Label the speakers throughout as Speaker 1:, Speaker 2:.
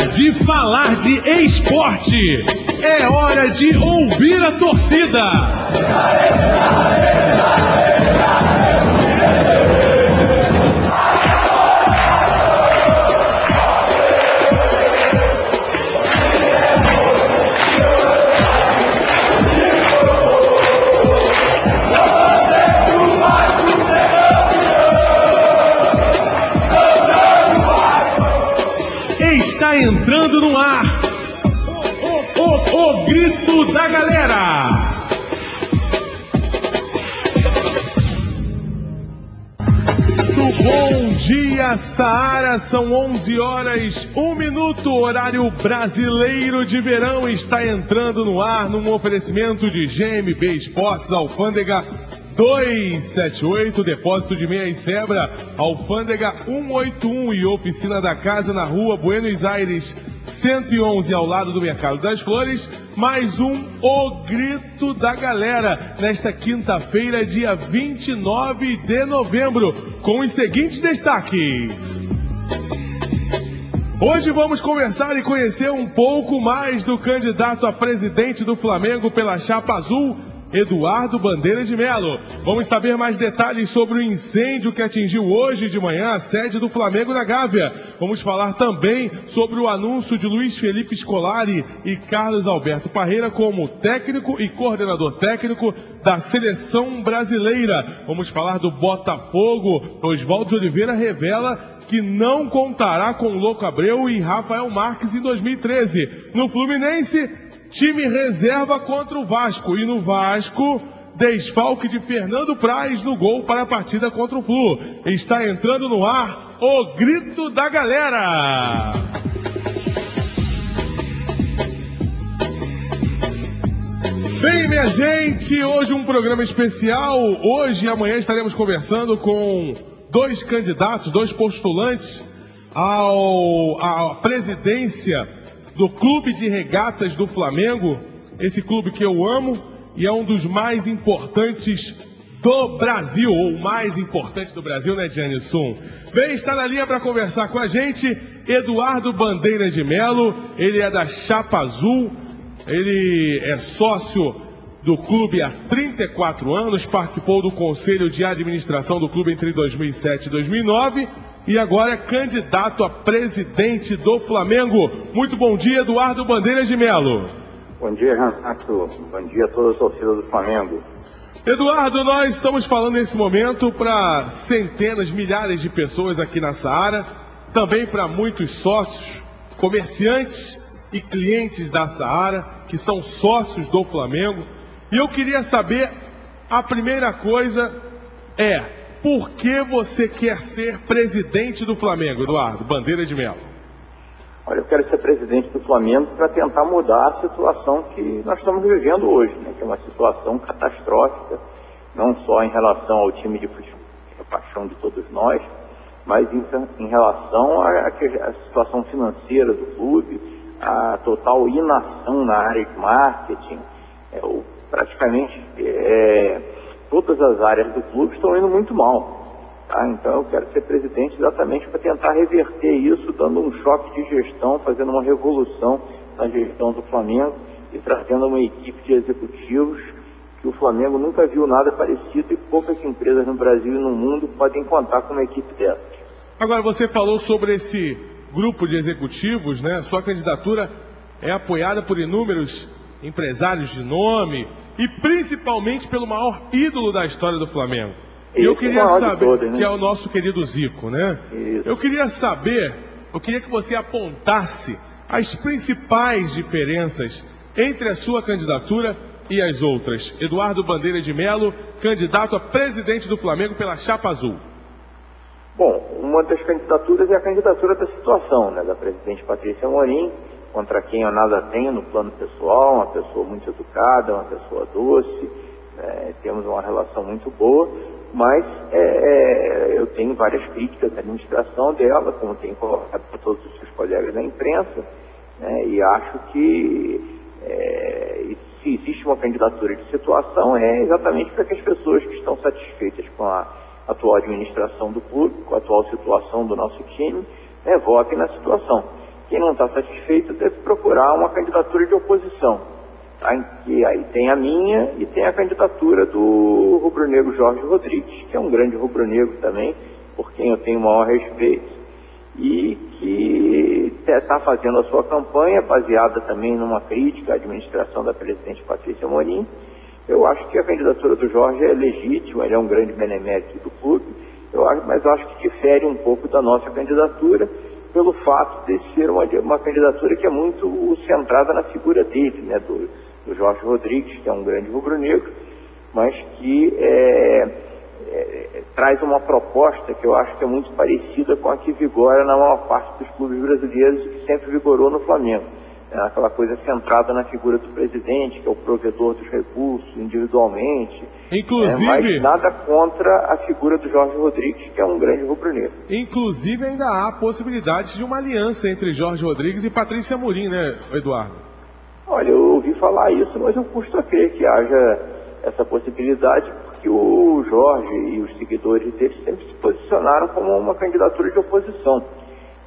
Speaker 1: de falar de esporte. É hora de ouvir a torcida. Está entrando no ar o grito da galera. Muito bom dia, Saara. São 11 horas, 1 minuto, horário brasileiro de verão. Está entrando no ar num oferecimento de GMB Esportes, Alfândega 278, Depósito de Meia e Sebra, Alfândega 181 e Oficina da Casa na Rua Buenos Aires 111, ao lado do Mercado das Flores. Mais um O Grito da Galera, nesta quinta-feira, dia 29 de novembro, com os seguintes destaques. Hoje vamos conversar e conhecer um pouco mais do candidato a presidente do Flamengo pela Chapa Azul, Eduardo Bandeira de Melo. Vamos saber mais detalhes sobre o incêndio que atingiu hoje de manhã a sede do Flamengo na Gávea. Vamos falar também sobre o anúncio de Luiz Felipe Scolari e Carlos Alberto Parreira como técnico e coordenador técnico da seleção brasileira. Vamos falar do Botafogo. Oswaldo de Oliveira revela que não contará com Louco Abreu e Rafael Marques em 2013. No Fluminense, time reserva contra o Vasco. E no Vasco, desfalque de Fernando Praz no gol para a partida contra o Flu. Está entrando no ar o Grito da Galera. Bem, minha gente, hoje um programa especial. Hoje e amanhã estaremos conversando com dois candidatos, dois postulantes à presidência do Clube de Regatas do Flamengo, esse clube que eu amo e é um dos mais importantes do Brasil, ou o mais importante do Brasil, né, Janilson? Bem, está na linha para conversar com a gente Eduardo Bandeira de Melo. Ele é da Chapa Azul, ele é sócio do clube há 34 anos, participou do conselho de administração do clube entre 2007 e 2009, e agora é candidato a presidente do Flamengo. Muito bom dia, Eduardo Bandeira de Melo.
Speaker 2: Bom dia, Renato. Bom dia a toda a torcida do Flamengo.
Speaker 1: Eduardo, nós estamos falando nesse momento para centenas, milhares de pessoas aqui na Saara, também para muitos sócios, comerciantes e clientes da Saara, que são sócios do Flamengo. E eu queria saber, a primeira coisa é: por que você quer ser presidente do Flamengo, Eduardo Bandeira de Melo?
Speaker 2: Olha, eu quero ser presidente do Flamengo para tentar mudar a situação que nós estamos vivendo hoje, né? Que é uma situação catastrófica, não só em relação ao time de futebol, que é a paixão de todos nós, mas em relação à situação financeira do clube, a total inação na área de marketing, praticamente todas as áreas do clube estão indo muito mal. Tá? Então eu quero ser presidente exatamente para tentar reverter isso, dando um choque de gestão, fazendo uma revolução na gestão do Flamengo e trazendo uma equipe de executivos que o Flamengo nunca viu nada parecido e poucas empresas no Brasil e no mundo podem contar com uma equipe dessa.
Speaker 1: Agora, você falou sobre esse grupo de executivos, né? Sua candidatura é apoiada por inúmeros empresários de nome e principalmente pelo maior ídolo da história do Flamengo. E eu queria saber, todos, né? Que é o nosso querido Zico, né? Isso. Eu queria saber, eu queria que você apontasse as principais diferenças entre a sua candidatura e as outras. Eduardo Bandeira de Melo, candidato a presidente do Flamengo pela Chapa Azul.
Speaker 2: Bom, uma das candidaturas é a candidatura da situação, né? Da presidente Patrícia Amorim, contra quem eu nada tenho no plano pessoal, uma pessoa muito educada, uma pessoa doce, temos uma relação muito boa, mas eu tenho várias críticas à administração dela, como tenho colocado para todos os seus colegas da imprensa, né, e acho que se existe uma candidatura de situação é exatamente para que as pessoas que estão satisfeitas com a atual administração do clube, com a atual situação do nosso time, votem na situação. Quem não está satisfeito deve procurar uma candidatura de oposição, tá? Que aí tem a minha e tem a candidatura do rubro-negro Jorge Rodrigues, que é um grande rubro-negro também, por quem eu tenho o maior respeito, e que está fazendo a sua campanha baseada também numa crítica à administração da presidente Patrícia Amorim. Eu acho que a candidatura do Jorge é legítima, ele é um grande benemérito do clube, mas eu acho que difere um pouco da nossa candidatura, pelo fato de ser uma candidatura que é muito centrada na figura dele, né, do Jorge Rodrigues, que é um grande rubro-negro, mas que traz uma proposta que eu acho que é muito parecida com a que vigora na maior parte dos clubes brasileiros e que sempre vigorou no Flamengo. Aquela coisa centrada na figura do presidente, que é o provedor dos recursos individualmente.
Speaker 1: Inclusive,
Speaker 2: mas nada contra a figura do Jorge Rodrigues, que é um grande rubro-negro.
Speaker 1: Inclusive ainda há a possibilidade de uma aliança entre Jorge Rodrigues e Patrícia Amorim, né, Eduardo?
Speaker 2: Olha, eu ouvi falar isso, mas eu custo a crer que haja essa possibilidade, porque o Jorge e os seguidores dele sempre se posicionaram como uma candidatura de oposição.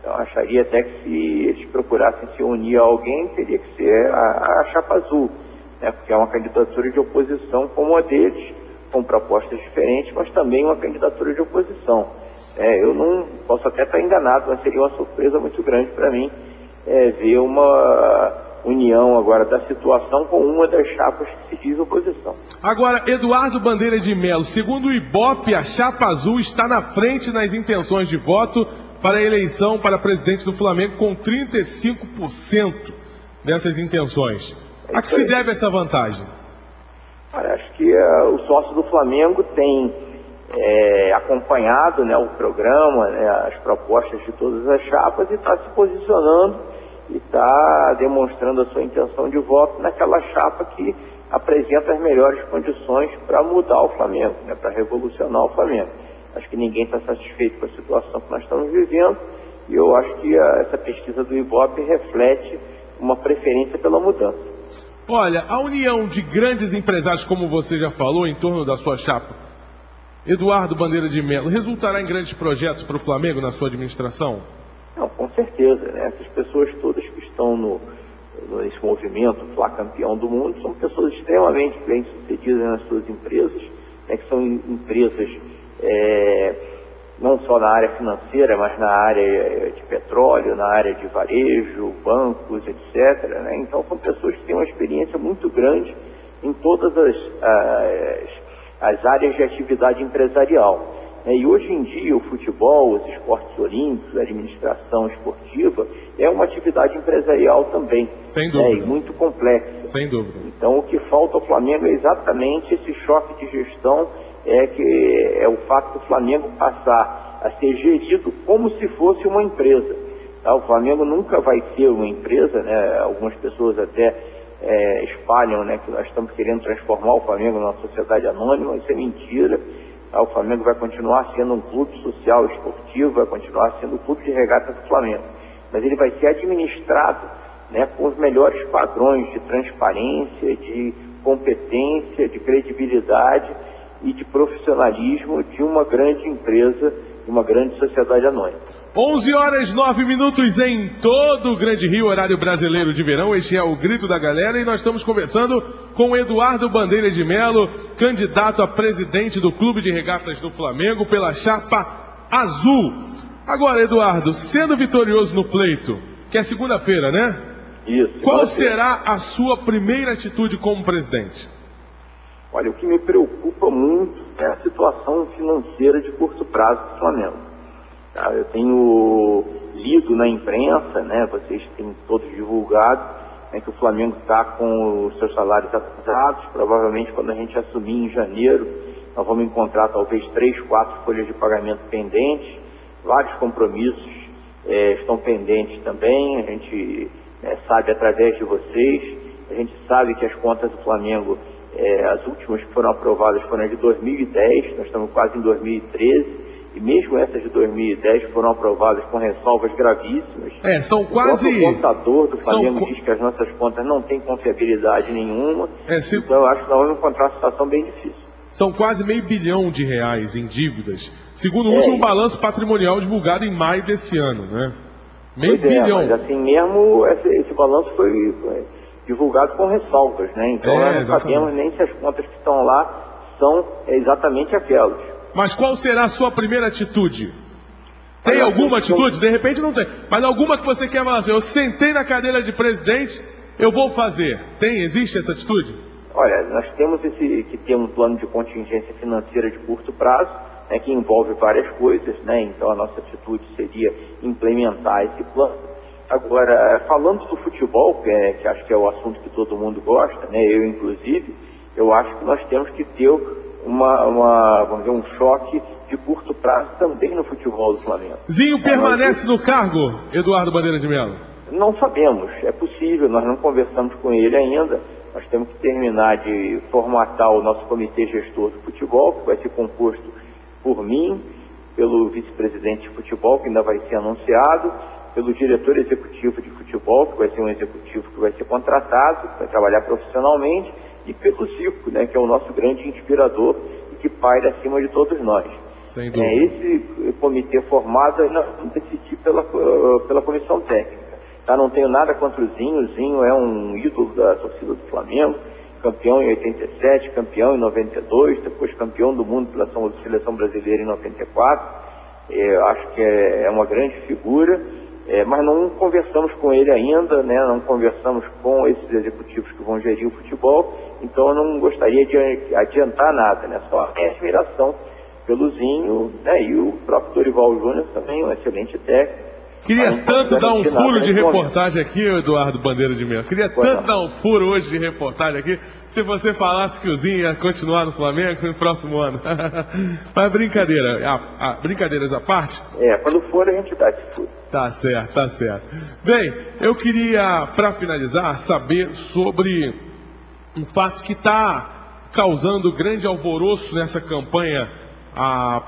Speaker 2: Então, acharia até que se eles procurassem se unir a alguém, teria que ser a Chapa Azul, né? Porque é uma candidatura de oposição como a deles, com propostas diferentes, mas também uma candidatura de oposição. Eu não posso até estar enganado, mas seria uma surpresa muito grande para mim ver uma união agora da situação com uma das chapas que se diz oposição.
Speaker 1: Agora, Eduardo Bandeira de Melo, segundo o Ibope, a Chapa Azul está na frente nas intenções de voto para a eleição para presidente do Flamengo, com 35% dessas intenções. A que se deve essa vantagem?
Speaker 2: Olha, acho que o sócio do Flamengo tem acompanhado, né, o programa, né, as propostas de todas as chapas, e está se posicionando e está demonstrando a sua intenção de voto naquela chapa que apresenta as melhores condições para mudar o Flamengo, né, para revolucionar o Flamengo. Acho que ninguém está satisfeito com a situação que nós estamos vivendo, e eu acho que essa pesquisa do Ibope reflete uma preferência pela mudança.
Speaker 1: Olha, a união de grandes empresários, como você já falou, em torno da sua chapa, Eduardo Bandeira de Melo, resultará em grandes projetos para o Flamengo na sua administração?
Speaker 2: Não, com certeza, né? Essas pessoas todas que estão nesse movimento Fla Campeão do Mundo são pessoas extremamente bem-sucedidas nas suas empresas, né, que são empresas não só na área financeira, mas na área de petróleo, na área de varejo, bancos, etc., né? Então são pessoas que têm uma experiência muito grande em todas as áreas de atividade empresarial. E hoje em dia o futebol, os esportes olímpicos, a administração esportiva é uma atividade empresarial também.
Speaker 1: Sem dúvida.
Speaker 2: E muito complexa.
Speaker 1: Sem dúvida.
Speaker 2: Então o que falta ao Flamengo é exatamente esse choque de gestão, que é o fato do Flamengo passar a ser gerido como se fosse uma empresa. Tá? O Flamengo nunca vai ser uma empresa, né? Algumas pessoas até espalham, né, que nós estamos querendo transformar o Flamengo numa sociedade anônima. Isso é mentira. Tá? O Flamengo vai continuar sendo um clube social esportivo, vai continuar sendo o clube de regata do Flamengo. Mas ele vai ser administrado, né, com os melhores padrões de transparência, de competência, de credibilidade e de profissionalismo de uma grande empresa, de uma grande sociedade anônima.
Speaker 1: 11h09 em todo o Grande Rio, horário brasileiro de verão. Este é o Grito da Galera e nós estamos conversando com Eduardo Bandeira de Melo, candidato a presidente do Clube de Regatas do Flamengo pela Chapa Azul. Agora, Eduardo, sendo vitorioso no pleito, que é segunda-feira, né?
Speaker 2: Isso.
Speaker 1: Qual será a sua primeira atitude como presidente?
Speaker 2: Olha, o que me preocupa muito é a situação financeira de curto prazo do Flamengo. Tá? Eu tenho lido na imprensa, né, vocês têm todos divulgado, né, que o Flamengo está com os seus salários atrasados. Provavelmente quando a gente assumir em janeiro, nós vamos encontrar talvez 3, 4 folhas de pagamento pendentes. Vários compromissos estão pendentes também. A gente sabe através de vocês, a gente sabe que as contas do Flamengo, as últimas que foram aprovadas foram as de 2010, nós estamos quase em 2013, e mesmo essas de 2010 foram aprovadas com ressalvas gravíssimas.
Speaker 1: São quase...
Speaker 2: O contador do Flamengo diz que as nossas contas não têm confiabilidade nenhuma, então eu acho que nós vamos encontrar uma situação bem difícil.
Speaker 1: São quase R$500 bilhão em dívidas, segundo o último balanço patrimonial divulgado em maio desse ano, né? Meio bilhão.
Speaker 2: Mas assim mesmo, esse balanço foi divulgado com ressalvas, né? Então nós não sabemos nem se as contas que estão lá são exatamente aquelas.
Speaker 1: Mas qual será a sua primeira atitude? Tem alguma atitude? De repente não tem. Mas alguma que você quer falar assim, eu sentei na cadeira de presidente, eu vou fazer. Existe essa atitude?
Speaker 2: Olha, nós temos que ter um plano de contingência financeira de curto prazo, né, que envolve várias coisas, né? Então a nossa atitude seria implementar esse plano. Agora, falando do futebol, que acho que é o assunto que todo mundo gosta, né? Eu inclusive, eu acho que nós temos que ter vamos dizer, um choque de curto prazo também no futebol do Flamengo.
Speaker 1: Zinho permanece no cargo, Eduardo Bandeira de Mello?
Speaker 2: Não sabemos, é possível, nós não conversamos com ele ainda. Nós temos que terminar de formatar o nosso comitê gestor do futebol, que vai ser composto por mim, pelo vice-presidente de futebol, que ainda vai ser anunciado, pelo diretor executivo de futebol, que vai ser um executivo que vai ser contratado, vai trabalhar profissionalmente, e pelo Zico, né, que é o nosso grande inspirador e que paira acima de todos nós.
Speaker 1: Sem dúvida.
Speaker 2: Esse comitê formado ainda não decidido pela comissão técnica. Tá? Não tenho nada contra o Zinho. O Zinho é um ídolo da torcida do Flamengo, campeão em 87, campeão em 92, depois campeão do mundo pela seleção brasileira em 94. Acho que é uma grande figura, mas não conversamos com ele ainda, né? Não conversamos com esses executivos que vão gerir o futebol, então eu não gostaria de adiantar nada, né? Só a admiração pelo Zinho, né? E o próprio Dorival Júnior também, um excelente técnico.
Speaker 1: Queria tanto dar um furo de reportagem aqui, Eduardo Bandeira de Mello. Queria tanto dar um furo hoje de reportagem aqui, se você falasse que o Zinho ia continuar no Flamengo no próximo ano. Mas brincadeira, brincadeiras à parte.
Speaker 2: Quando for a gente dá esse furo.
Speaker 1: Tá certo, tá certo. Bem, eu queria, para finalizar, saber sobre um fato que está causando grande alvoroço nessa campanha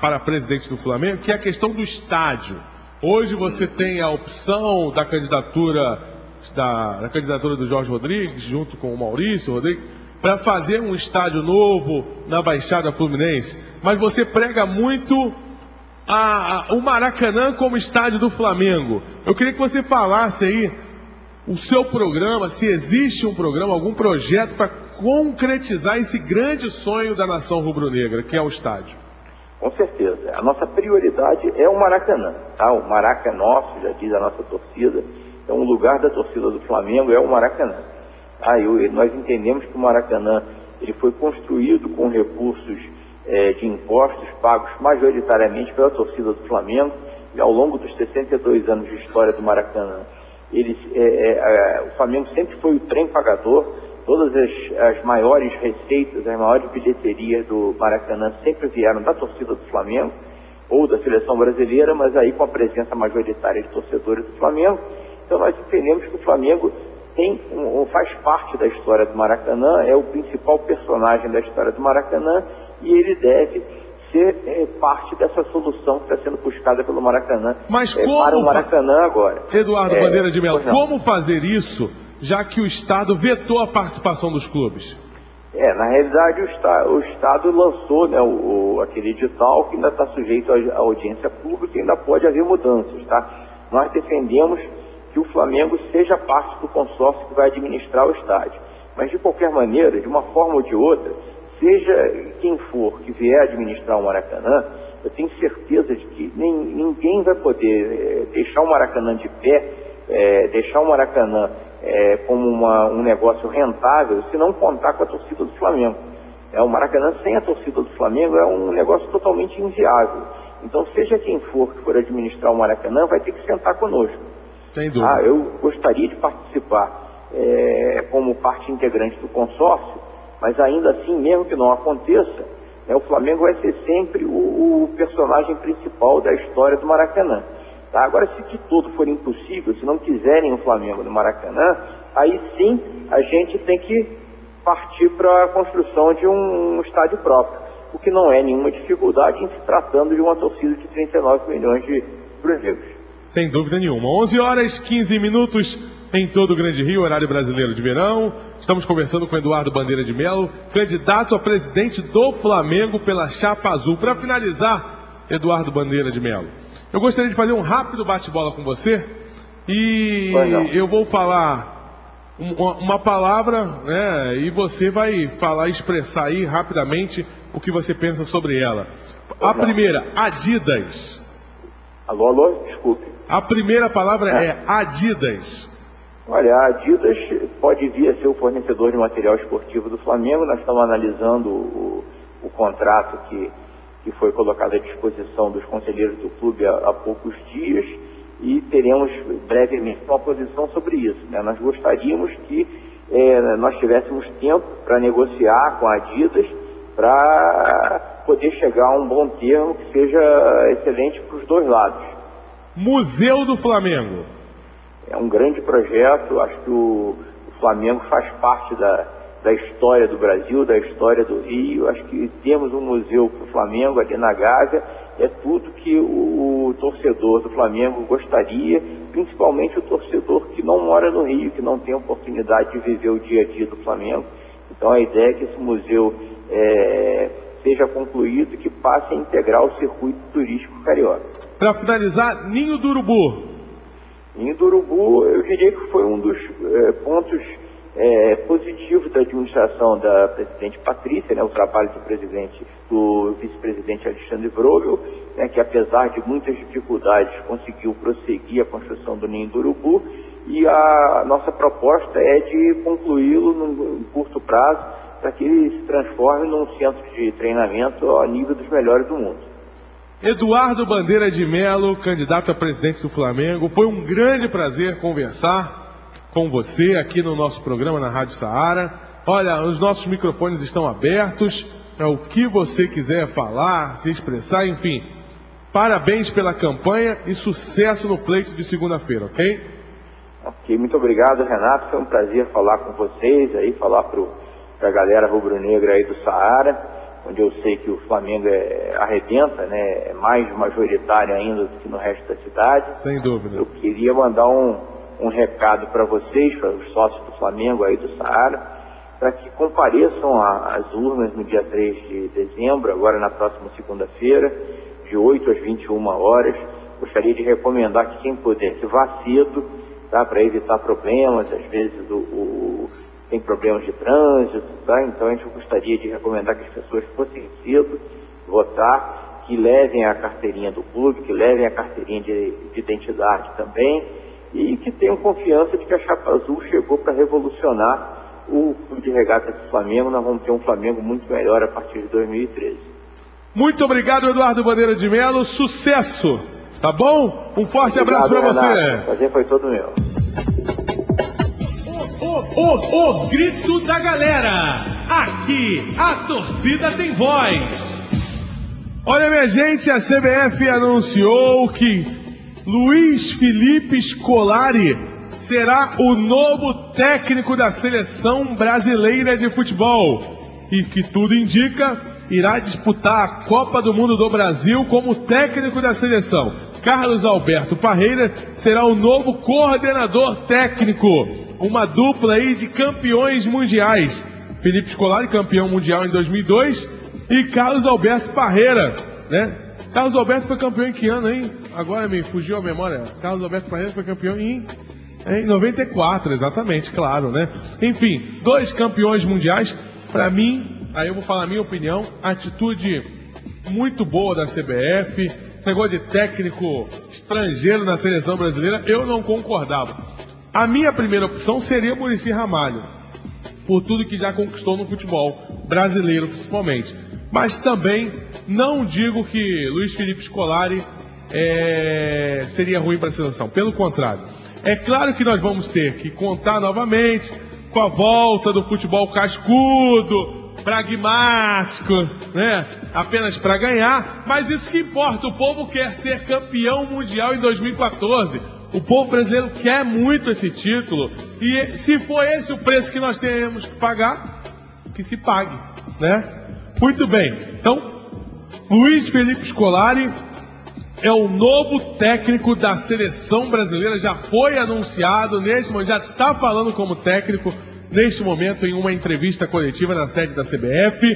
Speaker 1: para presidente do Flamengo, que é a questão do estádio. Hoje você tem a opção da candidatura do Jorge Rodrigues, junto com o Maurício Rodrigues, para fazer um estádio novo na Baixada Fluminense. Mas você prega muito o Maracanã como estádio do Flamengo. Eu queria que você falasse aí o seu programa, se existe um programa, algum projeto para concretizar esse grande sonho da nação rubro-negra, que é o estádio.
Speaker 2: Com certeza. A nossa prioridade é o Maracanã. Tá? O Maracanã é nosso, já diz a nossa torcida. Então, o lugar da torcida do Flamengo é o Maracanã. Tá? Nós entendemos que o Maracanã ele foi construído com recursos de impostos pagos majoritariamente pela torcida do Flamengo. E ao longo dos 62 anos de história do Maracanã, o Flamengo sempre foi o trem pagador. Todas as maiores receitas, as maiores bilheterias do Maracanã sempre vieram da torcida do Flamengo ou da seleção brasileira, mas aí com a presença majoritária de torcedores do Flamengo. Então nós entendemos que o Flamengo faz parte da história do Maracanã, é o principal personagem da história do Maracanã e ele deve ser parte dessa solução que está sendo buscada pelo Maracanã.
Speaker 1: Mas como
Speaker 2: para o Maracanã agora.
Speaker 1: Eduardo Bandeira de Mello, como fazer isso, já que o Estado vetou a participação dos clubes?
Speaker 2: Na realidade o Estado lançou, né, aquele edital que ainda está sujeito à audiência pública e ainda pode haver mudanças, tá? Nós defendemos que o Flamengo seja parte do consórcio que vai administrar o estádio. Mas de qualquer maneira, de uma forma ou de outra, seja quem for que vier administrar o Maracanã, eu tenho certeza de que ninguém vai poder deixar o Maracanã de pé, deixar o Maracanã como um negócio rentável, se não contar com a torcida do Flamengo. O Maracanã sem a torcida do Flamengo é um negócio totalmente inviável. Então, seja quem for que for administrar o Maracanã, vai ter que sentar conosco.
Speaker 1: Sem dúvida.
Speaker 2: Eu gostaria de participar como parte integrante do consórcio, mas ainda assim, mesmo que não aconteça, o Flamengo vai ser sempre o personagem principal da história do Maracanã. Tá? Agora, se de tudo for impossível, se não quiserem o Flamengo no Maracanã, aí sim a gente tem que partir para a construção de um estádio próprio, o que não é nenhuma dificuldade em se tratando de uma torcida de 39 milhões de brasileiros.
Speaker 1: Sem dúvida nenhuma. 11h15 em todo o Grande Rio, horário brasileiro de verão. Estamos conversando com Eduardo Bandeira de Mello, candidato a presidente do Flamengo pela Chapa Azul. Para finalizar, Eduardo Bandeira de Mello, eu gostaria de fazer um rápido bate-bola com você e eu vou falar uma palavra, né, e você vai falar, expressar aí rapidamente o que você pensa sobre ela. A primeira, Adidas.
Speaker 2: Alô, desculpe.
Speaker 1: A primeira palavra é Adidas.
Speaker 2: Olha, a Adidas pode vir a ser o fornecedor de material esportivo do Flamengo. Nós estamos analisando o contrato que foi colocado à disposição dos conselheiros do clube há poucos dias e teremos brevemente uma posição sobre isso, né? Nós gostaríamos que nós tivéssemos tempo para negociar com a Adidas para poder chegar a um bom termo que seja excelente para os dois lados.
Speaker 1: Museu do Flamengo.
Speaker 2: É um grande projeto, acho que o Flamengo faz parte da história do Brasil, da história do Rio. Acho que temos um museu para o Flamengo ali na Gávea, é tudo que o torcedor do Flamengo gostaria, principalmente o torcedor que não mora no Rio, que não tem a oportunidade de viver o dia a dia do Flamengo. Então a ideia é que esse museu seja concluído e que passe a integrar o circuito turístico carioca.
Speaker 1: Para finalizar, Ninho do Urubu.
Speaker 2: Ninho do Urubu, eu diria que foi um dos pontos positivos da administração da presidente Patrícia, né, o trabalho do vice-presidente Alexandre Vrobel, né, que apesar de muitas dificuldades conseguiu prosseguir a construção do Ninho do Urubu, e a nossa proposta é de concluí-lo num curto prazo, para que ele se transforme num centro de treinamento ao nível dos melhores do mundo.
Speaker 1: Eduardo Bandeira de Mello, candidato a presidente do Flamengo, foi um grande prazer conversar com você aqui no nosso programa na Rádio Saara. Olha, os nossos microfones estão abertos, o que você quiser falar, se expressar, enfim. Parabéns pela campanha e sucesso no pleito de segunda-feira, ok?
Speaker 2: Ok, muito obrigado, Renato. Foi um prazer falar com vocês, aí, falar para a galera rubro-negra aí do Saara, onde eu sei que o Flamengo arrebenta, né, é mais majoritário ainda do que no resto da cidade.
Speaker 1: Sem dúvida.
Speaker 2: Eu queria mandar um recado para vocês, para os sócios do Flamengo aí do Saara, para que compareçam às urnas no dia 3 de dezembro, agora na próxima segunda-feira, de 8 às 21 horas. Gostaria de recomendar que quem puder que vá cedo, tá, para evitar problemas, às vezes tem problemas de trânsito, tá? Então a gente gostaria de recomendar que as pessoas fossem cedo votar, que levem a carteirinha do clube, que levem a carteirinha de identidade também, e que tenham confiança de que a Chapa Azul chegou para revolucionar o Clube de Regatas do Flamengo. Nós vamos ter um Flamengo muito melhor a partir de 2013.
Speaker 1: Muito obrigado, Eduardo Bandeira de Mello. Sucesso, tá bom? Um forte abraço para você.
Speaker 2: O prazer foi todo meu.
Speaker 1: O grito da galera. Aqui a torcida tem voz. Olha, minha gente, a CBF anunciou que Luiz Felipe Scolari será o novo técnico da seleção brasileira de futebol e que tudo indica irá disputar a Copa do Mundo do Brasil como técnico da seleção. Carlos Alberto Parreira será o novo coordenador técnico, uma dupla aí de campeões mundiais. Felipe Scolari, campeão mundial em 2002, e Carlos Alberto Parreira, né? Carlos Alberto foi campeão em que ano, hein? Agora me fugiu a memória. Carlos Alberto Parreira foi campeão em 94, exatamente, claro, né? Enfim, 2 campeões mundiais. Para mim, aí eu vou falar a minha opinião, atitude muito boa da CBF. Esse negócio de técnico estrangeiro na seleção brasileira, eu não concordava. A minha primeira opção seria Muricy Ramalho, por tudo que já conquistou no futebol brasileiro, principalmente. Mas também não digo que Luiz Felipe Scolari seria ruim para a seleção. Pelo contrário. É claro que nós vamos ter que contar novamente com a volta do futebol cascudo, pragmático, né? Apenas para ganhar. Mas isso que importa. O povo quer ser campeão mundial em 2014. O povo brasileiro quer muito esse título. E se for esse o preço que nós temos que pagar, que se pague, né? Muito bem. Então, Luiz Felipe Scolari é o novo técnico da seleção brasileira. Já foi anunciado nesse momento, já está falando como técnico neste momento em uma entrevista coletiva na sede da CBF.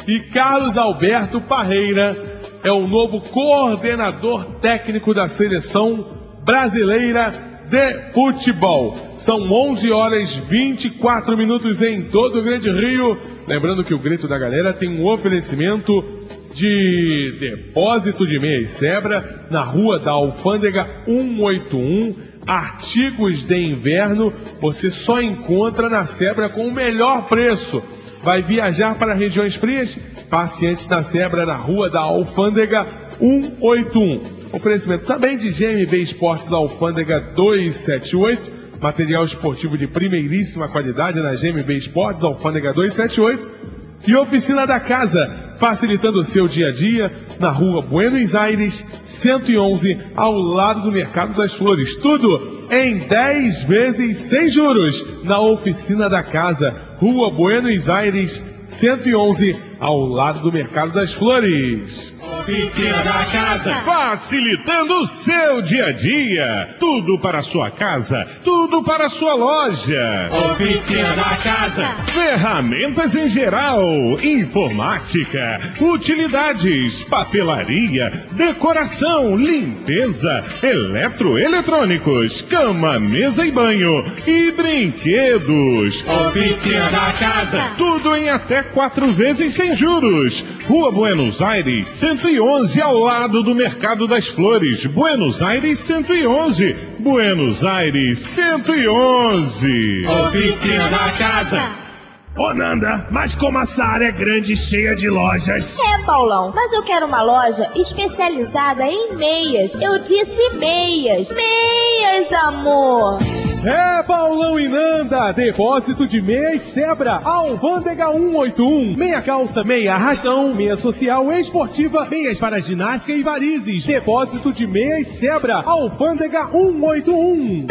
Speaker 1: E Carlos Alberto Parreira é o novo coordenador técnico da seleção brasileira de futebol. São 11 horas 24 minutos em todo o Grande Rio. Lembrando que o Grito da Galera tem um oferecimento de depósito de meias Sebra na Rua da Alfândega 181. Artigos de inverno você só encontra na Sebra com o melhor preço. Vai viajar para regiões frias? Passe antes na Sebra na Rua da Alfândega 181. Oferecimento também de GMB Esportes Alfândega 278. Material esportivo de primeiríssima qualidade na GMB Esportes Alfândega 278. E Oficina da Casa, facilitando o seu dia a dia, na Rua Buenos Aires 111, ao lado do Mercado das Flores. Tudo em 10 vezes sem juros, na Oficina da Casa, Rua Buenos Aires 111, ao lado do Mercado das Flores.
Speaker 3: Oficina da Casa, facilitando o seu dia a dia. Tudo para a sua casa, tudo para a sua loja. Oficina da Casa, ferramentas em geral, informática, utilidades, papelaria, decoração, limpeza, eletroeletrônicos, cama, mesa e banho e brinquedos. Oficina da Casa, tudo em até 4 vezes sem juros. Rua Buenos Aires 111, ao lado do Mercado das Flores. Buenos Aires 111. Buenos Aires 111. Oficina da Casa.
Speaker 4: Ô Nanda, mas como essa área é grande e cheia de lojas?
Speaker 5: É, Paulão, mas eu quero uma loja especializada em meias. Eu disse meias. Meias, amor.
Speaker 1: É, Paulão e Nanda, depósito de meias Sebra, Alfândega 181, meia calça, meia arrastão, meia social esportiva, meias para ginástica e varizes, depósito de meias Sebra, Alfândega 181.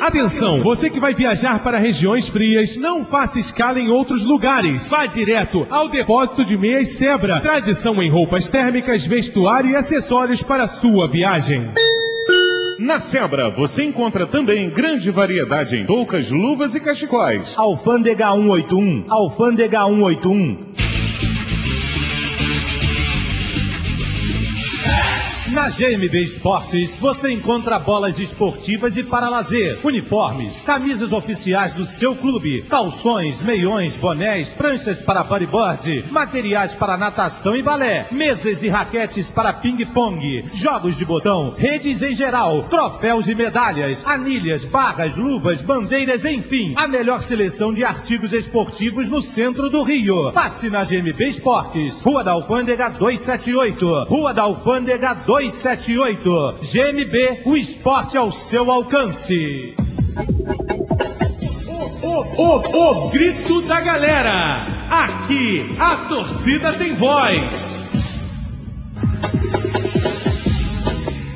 Speaker 1: Atenção, você que vai viajar para regiões frias, não faça escala em outros lugares. Vá direto ao depósito de meias Sebra. Tradição em roupas térmicas, vestuário e acessórios para sua viagem.
Speaker 3: Na Sebra, você encontra também grande variedade em toucas, luvas e cachecóis.
Speaker 6: Alfândega 181, Alfândega 181. Na GMB Esportes, você encontra bolas esportivas e para lazer, uniformes, camisas oficiais do seu clube, calções, meiões, bonés, pranchas para bodyboard, materiais para natação e balé, mesas e raquetes para ping-pong, jogos de botão, redes em geral, troféus e medalhas, anilhas, barras, luvas, bandeiras, enfim, a melhor seleção de artigos esportivos no centro do Rio. Passe na GMB Esportes, Rua da Alfândega 278, Rua da Alfândega 278. GMB, o esporte ao seu alcance.
Speaker 1: O grito da galera. Aqui a torcida tem voz.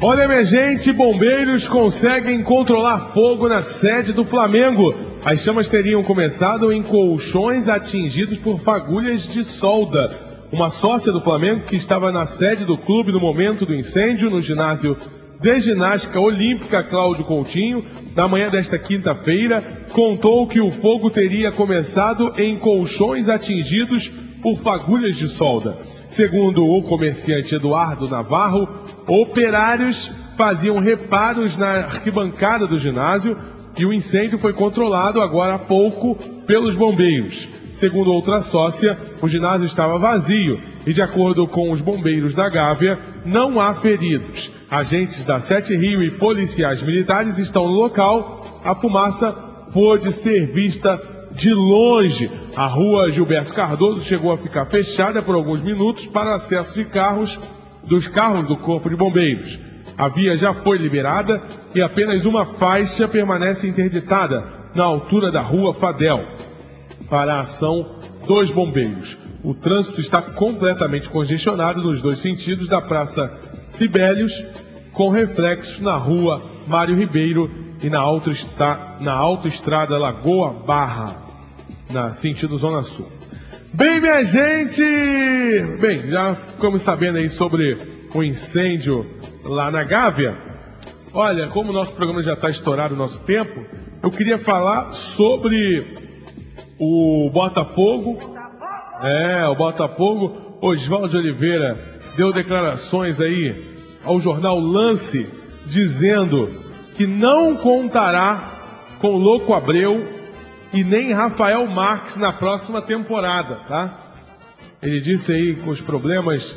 Speaker 1: Olha, minha gente, bombeiros conseguem controlar fogo na sede do Flamengo. As chamas teriam começado em colchões atingidos por fagulhas de solda. Uma sócia do Flamengo que estava na sede do clube no momento do incêndio no ginásio de ginástica olímpica Cláudio Coutinho, na manhã desta quinta-feira, contou que o fogo teria começado em colchões atingidos por fagulhas de solda. Segundo o comerciante Eduardo Navarro, operários faziam reparos na arquibancada do ginásio e o incêndio foi controlado agora há pouco pelos bombeiros. Segundo outra sócia, o ginásio estava vazio e, de acordo com os bombeiros da Gávea, não há feridos. Agentes da Sete Rio e policiais militares estão no local. A fumaça pôde ser vista de longe. A rua Gilberto Cardoso chegou a ficar fechada por alguns minutos para acesso de dos carros do Corpo de Bombeiros. A via já foi liberada e apenas uma faixa permanece interditada na altura da rua Fadel para a ação dos bombeiros. O trânsito está completamente congestionado nos dois sentidos da Praça Sibélios, com reflexos na rua Mário Ribeiro e na autoestrada Lagoa Barra, na sentido Zona Sul. Bem, minha gente, já ficamos sabendo aí sobre o incêndio lá na Gávea. Olha, como o nosso programa já está estourado o nosso tempo, eu queria falar sobre o Botafogo. O Botafogo. Oswaldo de Oliveira deu declarações aí ao jornal Lance, dizendo que não contará com Louco Abreu e nem Rafael Marques na próxima temporada, tá? Ele disse aí com os problemas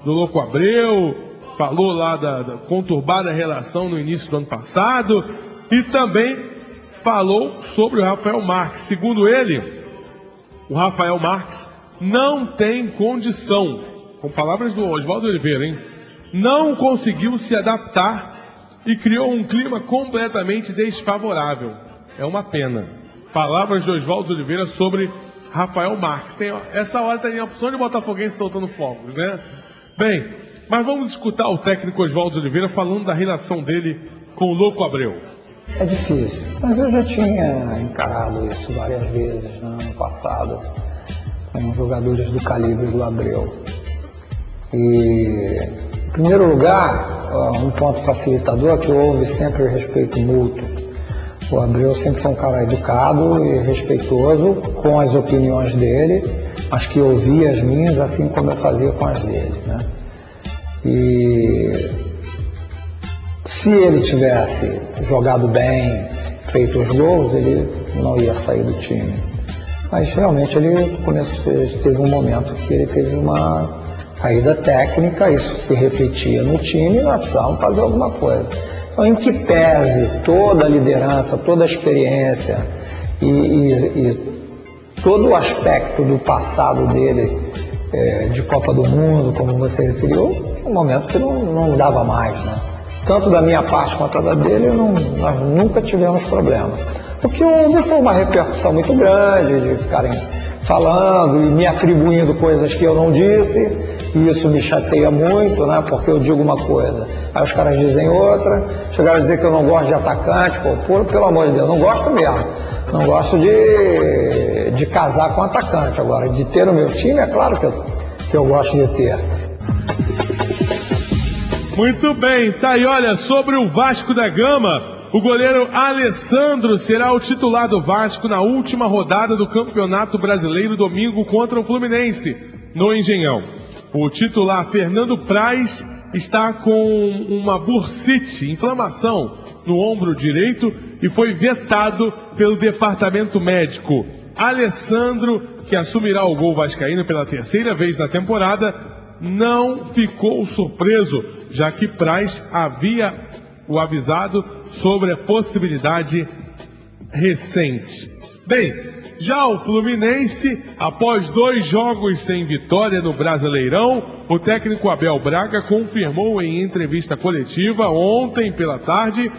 Speaker 1: do Louco Abreu, falou lá da conturbada relação no início do ano passado e também falou sobre o Rafael Marques. Segundo ele, o Rafael Marques não tem condição, com palavras do Oswaldo Oliveira, hein? Não conseguiu se adaptar e criou um clima completamente desfavorável. É uma pena. Palavras de Oswaldo Oliveira sobre Rafael Marques. Essa hora tem a opção de botafoguense soltando fogos, né? Bem, mas vamos escutar o técnico Oswaldo Oliveira falando da relação dele com o Louco Abreu.
Speaker 7: É difícil, mas eu já tinha encarado isso várias vezes, né, no passado, com jogadores do calibre do Abreu. E, em primeiro lugar, um ponto facilitador é que houve sempre respeito mútuo. O Abreu sempre foi um cara educado e respeitoso com as opiniões dele, mas que ouvia as minhas assim como eu fazia com as dele, né? E se ele tivesse jogado bem, feito os gols, ele não ia sair do time. Mas realmente ele teve um momento que ele teve uma caída técnica, isso se refletia no time e nós precisávamos fazer alguma coisa. Então, em que pese toda a liderança, toda a experiência e todo o aspecto do passado dele, de Copa do Mundo, como você referiu, um momento que não dava mais, né? Tanto da minha parte quanto da dele, nós nunca tivemos problema. O que houve foi uma repercussão muito grande, de ficarem falando e me atribuindo coisas que eu não disse, e isso me chateia muito, né? Porque eu digo uma coisa, aí os caras dizem outra, chegaram a dizer que eu não gosto de atacante, pelo amor de Deus, não gosto mesmo. Não gosto de casar com atacante. Agora, de ter o meu time, é claro que eu gosto de ter.
Speaker 1: Muito bem, tá aí, olha, sobre o Vasco da Gama, o goleiro Alessandro será o titular do Vasco na última rodada do Campeonato Brasileiro domingo contra o Fluminense, no Engenhão. O titular Fernando Praz está com uma bursite, inflamação no ombro direito e foi vetado pelo departamento médico. Alessandro, que assumirá o gol vascaíno pela terceira vez na temporada, não ficou surpreso, já que Praz havia o avisado sobre a possibilidade recente. Bem, já o Fluminense, após 2 jogos sem vitória no Brasileirão, o técnico Abel Braga confirmou em entrevista coletiva ontem pela tarde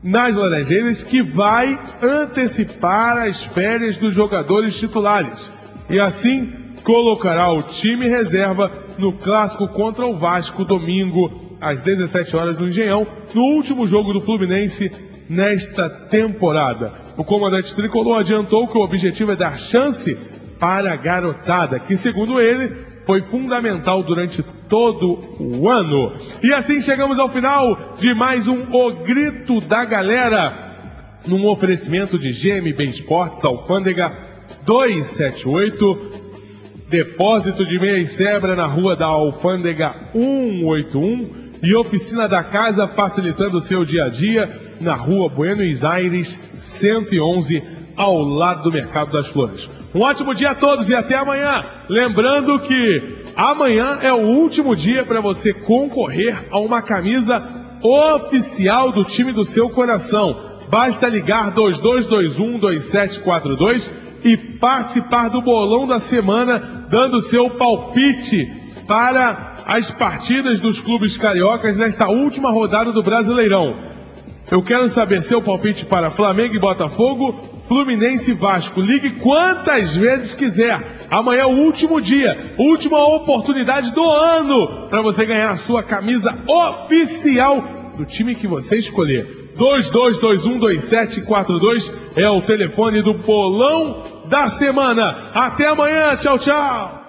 Speaker 1: nas Laranjeiras que vai antecipar as férias dos jogadores titulares e assim colocará o time reserva no clássico contra o Vasco domingo às 17 horas no Engenhão, no último jogo do Fluminense nesta temporada. O comandante tricolor adiantou que o objetivo é dar chance para a garotada, que segundo ele foi fundamental durante todo o ano. E assim chegamos ao final de mais um O Grito da Galera, num oferecimento de GMB Esportes, Alfândega 278, depósito de meia e sebra na rua da Alfândega 181 e oficina da casa facilitando o seu dia a dia na rua Buenos Aires 111, ao lado do Mercado das Flores. Um ótimo dia a todos e até amanhã. Lembrando que amanhã é o último dia para você concorrer a uma camisa oficial do time do seu coração. Basta ligar 2221-2742 e participar do bolão da semana, dando seu palpite para as partidas dos clubes cariocas nesta última rodada do Brasileirão. Eu quero saber seu palpite para Flamengo e Botafogo, Fluminense e Vasco. Ligue quantas vezes quiser. Amanhã é o último dia, última oportunidade do ano para você ganhar a sua camisa oficial do time que você escolher. 2221-2742 é o telefone do bolão da semana. Até amanhã, tchau, tchau.